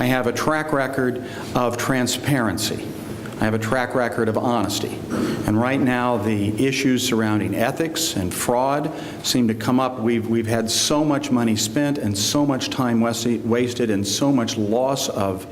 I have a track record of transparency. I have a track record of honesty. And right now, the issues surrounding ethics and fraud seem to come up. We've had so much money spent and so much time wasted and so much loss of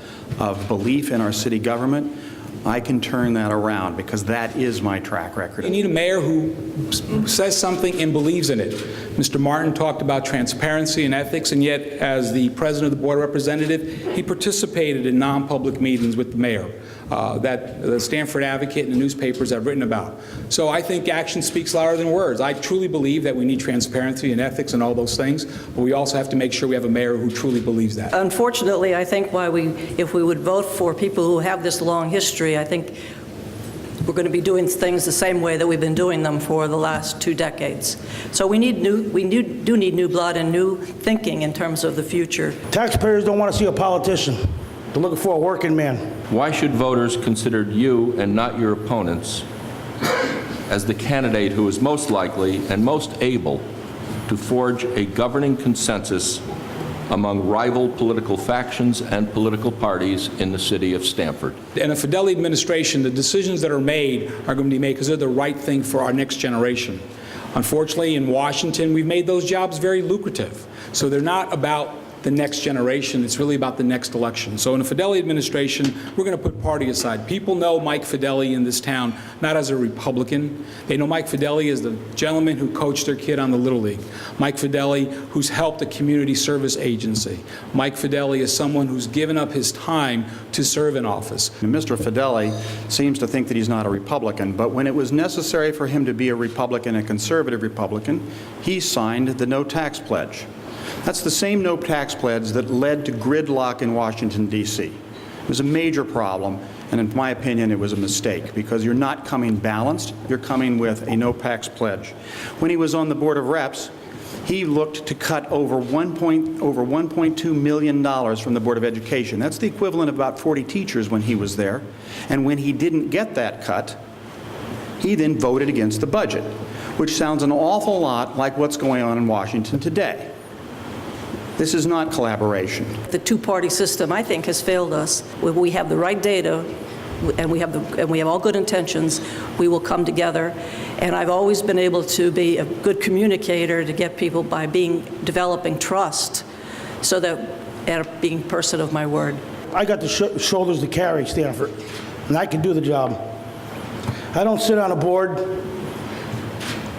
belief in our city government. I can turn that around because that is my track record. You need a mayor who says something and believes in it. Mr. Martin talked about transparency and ethics, and yet, as the president of the Board of Representatives, he participated in non-public meetings with the mayor that the Stamford Advocate and the newspapers have written about. So I think action speaks louder than words. I truly believe that we need transparency and ethics and all those things, but we also have to make sure we have a mayor who truly believes that. Unfortunately, I think if we would vote for people who have this long history, I think we're going to be doing things the same way that we've been doing them for the last 2 decades. So we do need new blood and new thinking in terms of the future. Taxpayers don't want to see a politician. They're looking for a working man. Why should voters consider you and not your opponents as the candidate who is most likely and most able to forge a governing consensus among rival political factions and political parties in the city of Stamford? In the Fedele administration, the decisions that are made are going to be made because they're the right thing for our next generation. Unfortunately, in Washington, we've made those jobs very lucrative. So they're not about the next generation. It's really about the next election. So in the Fedele administration, we're going to put party aside. People know Mike Fedele in this town not as a Republican. They know Mike Fedele as the gentleman who coached their kid on the Little League. Mike Fedele, who's helped a community service agency. Mike Fedele is someone who's given up his time to serve in office. And Mr. Fedele seems to think that he's not a Republican, but when it was necessary for him to be a Republican, a conservative Republican, he signed the no tax pledge. That's the same no tax pledge that led to gridlock in Washington, D.C. It was a major problem, and in my opinion, it was a mistake, because you're not coming balanced, you're coming with a no tax pledge. When he was on the Board of Reps, he looked to cut over $1.2 million from the Board of Education. That's the equivalent of about 40 teachers when he was there. And when he didn't get that cut, he then voted against the budget, which sounds an awful lot like what's going on in Washington today. This is not collaboration. The two-party system, I think, has failed us. When we have the right data and we have all good intentions, we will come together. And I've always been able to be a good communicator to get people by developing trust, so that, and being a person of my word. I got the shoulders to carry Stamford, and I can do the job. I don't sit on a board.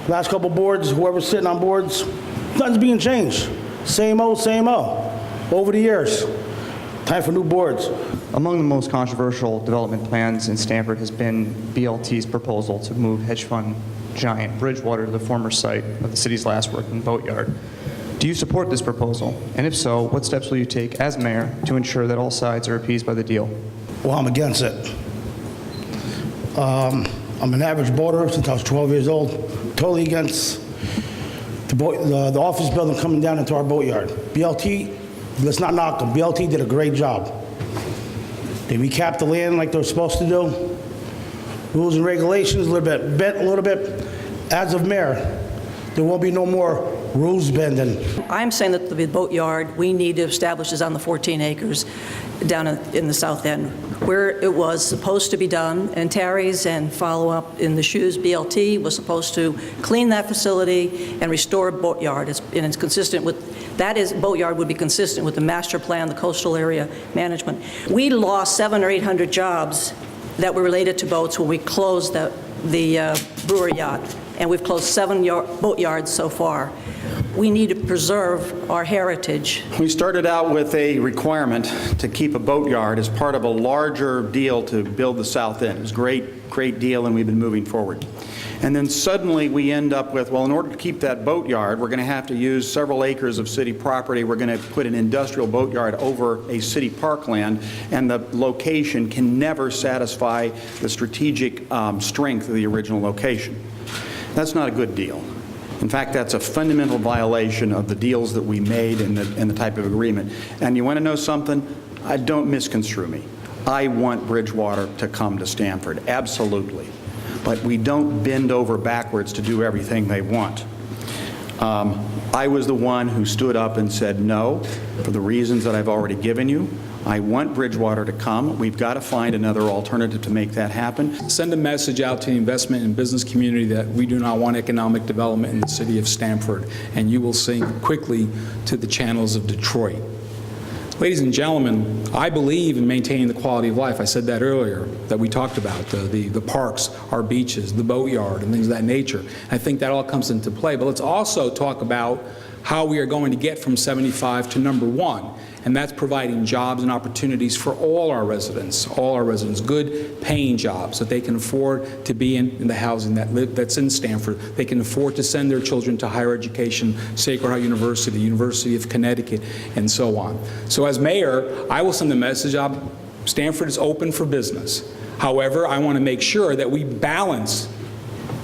Last couple boards, whoever's sitting on boards, nothing's being changed. Same old, over the years. Time for new boards. Among the most controversial development plans in Stamford has been BLT's proposal to move hedge fund giant Bridgewater to the former site of the city's last working boatyard. Do you support this proposal? And if so, what steps will you take as mayor to ensure that all sides are appeased by the deal? Well, I'm against it. I'm an average boater since I was 12 years old. Totally against the office building coming down into our boatyard. BLT, let's not knock them. BLT did a great job. They recapped the land like they're supposed to do. Rules and regulations, a little bit bent, a little bit. As of mayor, there won't be no more rules bending. I'm saying that the boatyard, we need to establish is on the 14 acres down in the south end, where it was supposed to be done. And Terry's and follow up in the shoes, BLT was supposed to clean that facility and restore a boatyard. It's consistent with, boatyard would be consistent with the master plan, the coastal area management. We lost 700 or 800 jobs that were related to boats when we closed the brewery yacht. And we've closed 7 boatyards so far. We need to preserve our heritage. We started out with a requirement to keep a boatyard as part of a larger deal to build the south end. It was a great deal, and we've been moving forward. And then suddenly we end up with, well, in order to keep that boatyard, we're going to have to use several acres of city property. We're going to put an industrial boatyard over a city parkland, and the location can never satisfy the strategic strength of the original location. That's not a good deal. In fact, that's a fundamental violation of the deals that we made and the type of agreement. And you want to know something? Don't misconstrue me. I want Bridgewater to come to Stamford, absolutely. But we don't bend over backwards to do everything they want. I was the one who stood up and said no, for the reasons that I've already given you. I want Bridgewater to come. We've got to find another alternative to make that happen. Send a message out to the investment and business community that we do not want economic development in the city of Stamford, and you will sink quickly to the channels of Detroit. Ladies and gentlemen, I believe in maintaining the quality of life. I said that earlier, that we talked about, the parks, our beaches, the boatyard, and things of that nature. I think that all comes into play. But let's also talk about how we are going to get from 75 to number 1, and that's providing jobs and opportunities for all our residents, good paying jobs that they can afford to be in the housing that's in Stamford. They can afford to send their children to higher education, Sacred Heart University, University of Connecticut, and so on. So as mayor, I will send the message out, Stamford is open for business. However, I want to make sure that we balance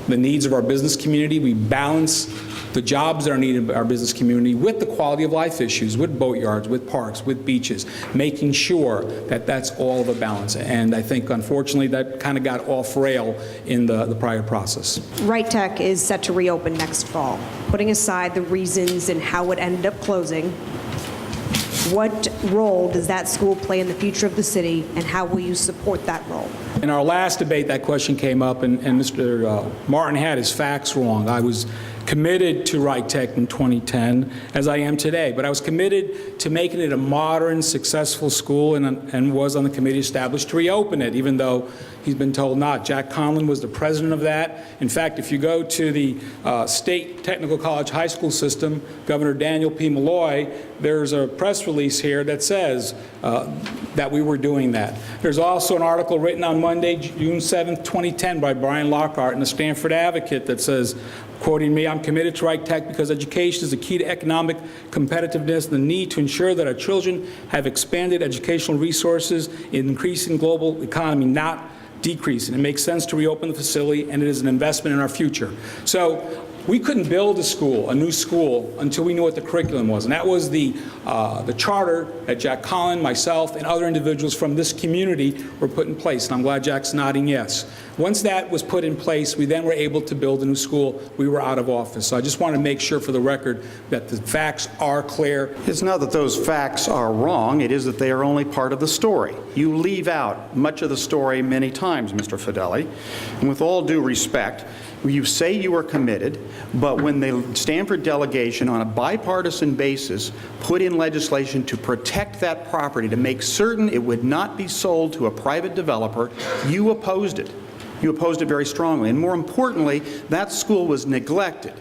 the needs of our business community, we balance the jobs that are needed by our business community with the quality of life issues, with boatyards, with parks, with beaches, making sure that that's all of a balance. And I think, unfortunately, that kind of got off rail in the prior process. Wright Tech is set to reopen next fall. Putting aside the reasons and how it ended up closing, what role does that school play in the future of the city, and how will you support that role? In our last debate, that question came up, and Mr. Martin had his facts wrong. I was committed to Wright Tech in 2010, as I am today, but I was committed to making it a modern, successful school, and was on the committee established to reopen it, even though he's been told not. Jack Conlon was the president of that. In fact, if you go to the State Technical College high school system, Governor Daniel P. Malloy, there's a press release here that says that we were doing that. There's also an article written on Monday, June 7th, 2010, by Brian Lockhart in the Stanford Advocate that says, quoting me, "I'm committed to Wright Tech because education is the key to economic competitiveness, the need to ensure that our children have expanded educational resources in increasing global economy, not decreasing. It makes sense to reopen the facility, and it is an investment in our future." So we couldn't build a new school, until we knew what the curriculum was. And that was the charter that Jack Conlon, myself, and other individuals from this community were put in place. And I'm glad Jack's nodding yes. Once that was put in place, we then were able to build a new school. We were out of office. So I just want to make sure for the record that the facts are clear. It's not that those facts are wrong, it is that they are only part of the story. You leave out much of the story many times, Mr. Fedele. And with all due respect, you say you are committed, but when the Stamford delegation on a bipartisan basis put in legislation to protect that property, to make certain it would not be sold to a private developer, you opposed it. You opposed it very strongly. And more importantly, that school was neglected.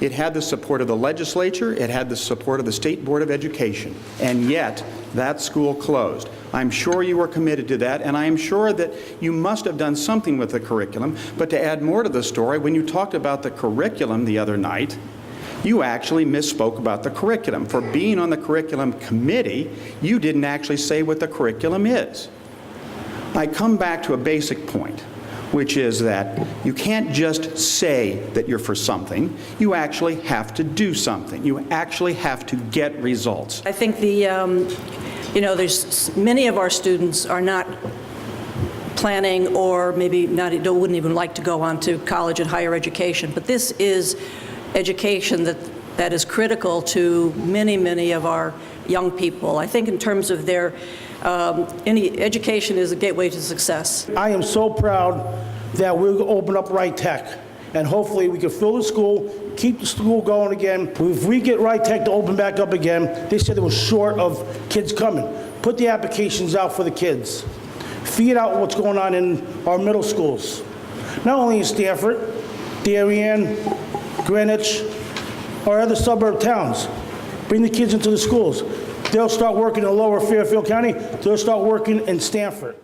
It had the support of the legislature, it had the support of the State Board of Education, and yet that school closed. I'm sure you were committed to that, and I am sure that you must have done something with the curriculum. But to add more to the story, when you talked about the curriculum the other night, you actually misspoke about the curriculum. For being on the curriculum committee, you didn't actually say what the curriculum is. I come back to a basic point, which is that you can't just say that you're for something. You actually have to do something. You actually have to get results. I think there's many of our students are not planning, or maybe wouldn't even like to go on to college and higher education. But this is education that is critical to many of our young people. I think in terms of their any education is a gateway to success. I am so proud that we'll open up Wright Tech, and hopefully we can fill the school, keep the school going again. If we get Wright Tech to open back up again, they said they were short of kids coming. Put the applications out for the kids. Feed out what's going on in our middle schools. Not only in Stamford, Darien, Greenwich, or other suburb towns. Bring the kids into the schools. They'll start working in Lower Fairfield County. They'll start working in Stamford.